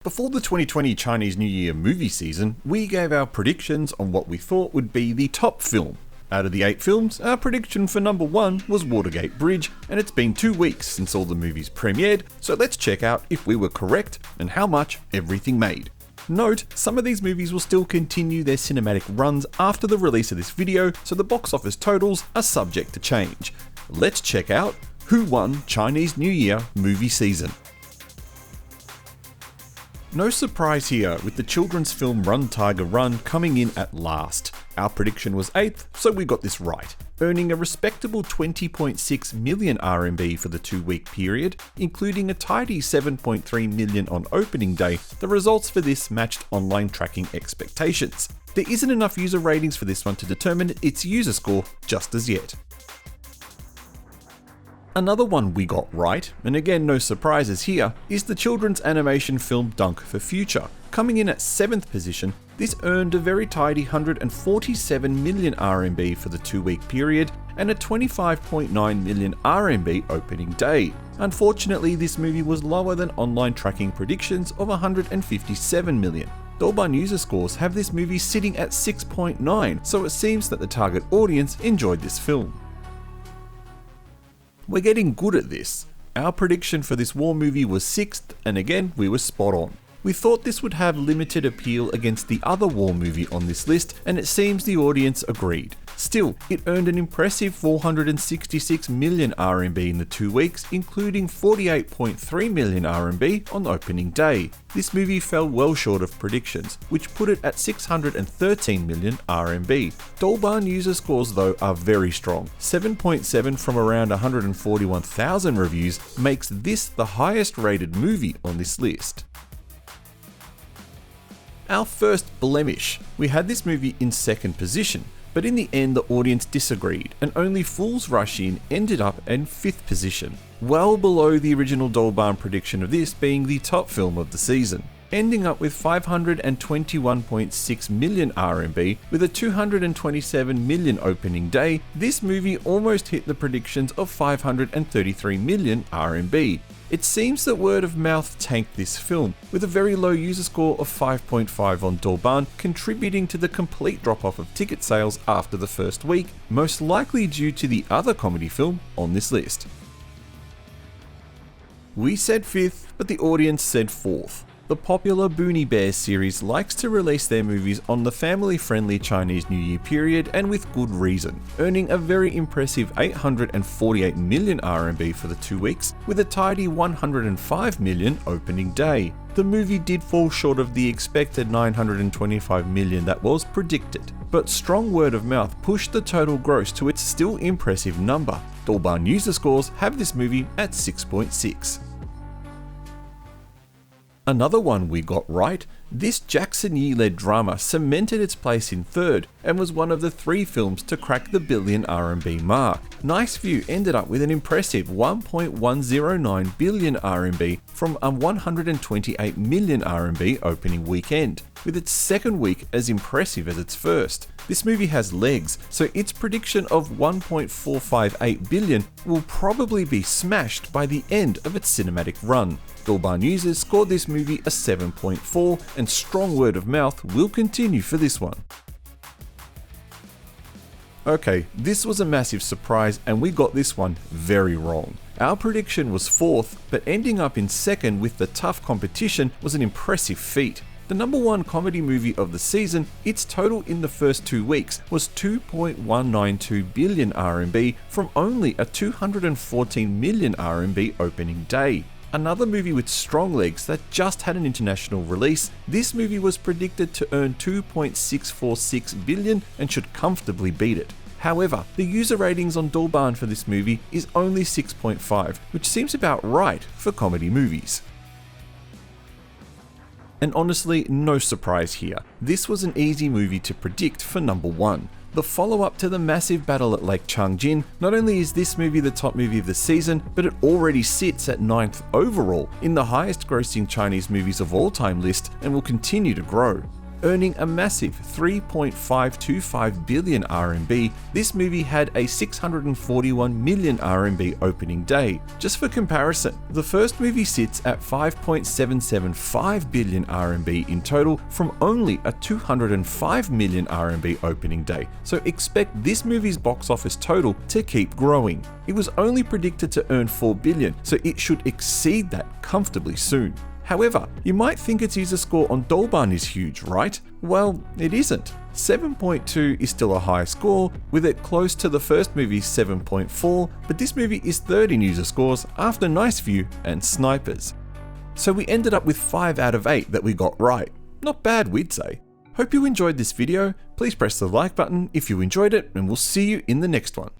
Before the 2020 Chinese New Year movie season, we gave our predictions on what we thought would be the top film. Out of the 8 films, our prediction for number 1 was Watergate Bridge, and it's been 2 weeks since all the movies premiered, so let's check out if we were correct and how much everything made. Note, some of these movies will still continue their cinematic runs after the release of this video, so the box office totals are subject to change. Let's check out who won Chinese New Year movie season. No surprise here, with the children's film Run Tiger Run coming in at last. Our prediction was 8th, so we got this right, earning a respectable 20.6 million RMB for the 2-week period, including a tidy 7.3 million on opening day. The results for this matched online tracking expectations. There isn't enough user ratings for this one to determine its user score just as yet. Another one we got right, and again no surprises here, is the children's animation film Dunk for Future. Coming in at 7th position, this earned a very tidy 147 million RMB for the 2-week period and a 25.9 million RMB opening day. Unfortunately, this movie was lower than online tracking predictions of 157 million. Douban user scores have this movie sitting at 6.9, so it seems that the target audience enjoyed this film. We're getting good at this. Our prediction for this war movie was 6th, and again, we were spot on. We thought this would have limited appeal against the other war movie on this list, and it seems the audience agreed. Still, it earned an impressive 466 million RMB in the 2 weeks, including 48.3 million RMB on opening day. This movie fell well short of predictions, which put it at 613 million RMB. Douban user scores though are very strong. 7.7 from around 141,000 reviews makes this the highest rated movie on this list. Our first blemish. We had this movie in 2nd position, but in the end the audience disagreed, and only Fools Rush In ended up in 5th position, well below the original Douban prediction of this being the top film of the season. Ending up with 521.6 million RMB with a 227 million opening day, this movie almost hit the predictions of 533 million RMB. It seems that word of mouth tanked this film, with a very low user score of 5.5 on Douban, contributing to the complete drop-off of ticket sales after the first week, most likely due to the other comedy film on this list. We said 5th, but the audience said 4th. The popular Boonie Bears series likes to release their movies on the family-friendly Chinese New Year period, and with good reason, earning a very impressive 848 million RMB for the 2 weeks, with a tidy 105 million opening day. The movie did fall short of the expected 925 million that was predicted, but strong word of mouth pushed the total gross to its still impressive number. Douban user scores have this movie at 6.6. Another one we got right, this Jackson Yee-led drama cemented its place in 3rd and was one of the 3 films to crack the billion RMB mark. Nice View ended up with an impressive 1.109 billion RMB from a 128 million RMB opening weekend, with its 2nd week as impressive as its first. This movie has legs, so its prediction of 1.458 billion will probably be smashed by the end of its cinematic run. Douban users scored this movie a 7.4, and strong word of mouth will continue for this one. Okay, this was a massive surprise, and we got this one very wrong. Our prediction was 4th, but ending up in 2nd with the tough competition was an impressive feat. The number 1 comedy movie of the season, its total in the first 2 weeks was 2.192 billion RMB from only a 214 million RMB opening day. Another movie with strong legs that just had an international release, this movie was predicted to earn 2.646 billion and should comfortably beat it. However, the user ratings on Douban for this movie is only 6.5, which seems about right for comedy movies. And honestly, no surprise here. This was an easy movie to predict for number 1. The follow-up to the massive battle at Lake Changjin, not only is this movie the top movie of the season, but it already sits at 9th overall in the highest grossing Chinese movies of all time list and will continue to grow. earning a massive 3.525 billion RMB. This movie had a 641 million RMB opening day. Just for comparison, the first movie sits at 5.775 billion RMB in total from only a 205 million RMB opening day. So expect this movie's box office total to keep growing. It was only predicted to earn 4 billion, so it should exceed that comfortably soon. However, you might think its user score on Douban is huge, right? Well, it isn't. 7.2 is still a high score, with it close to the first movie's 7.4, but this movie is third in user scores after Nice View and Snipers. So we ended up with 5 out of 8 that we got right. Not bad, we'd say. Hope you enjoyed this video. Please press the like button if you enjoyed it, and we'll see you in the next one.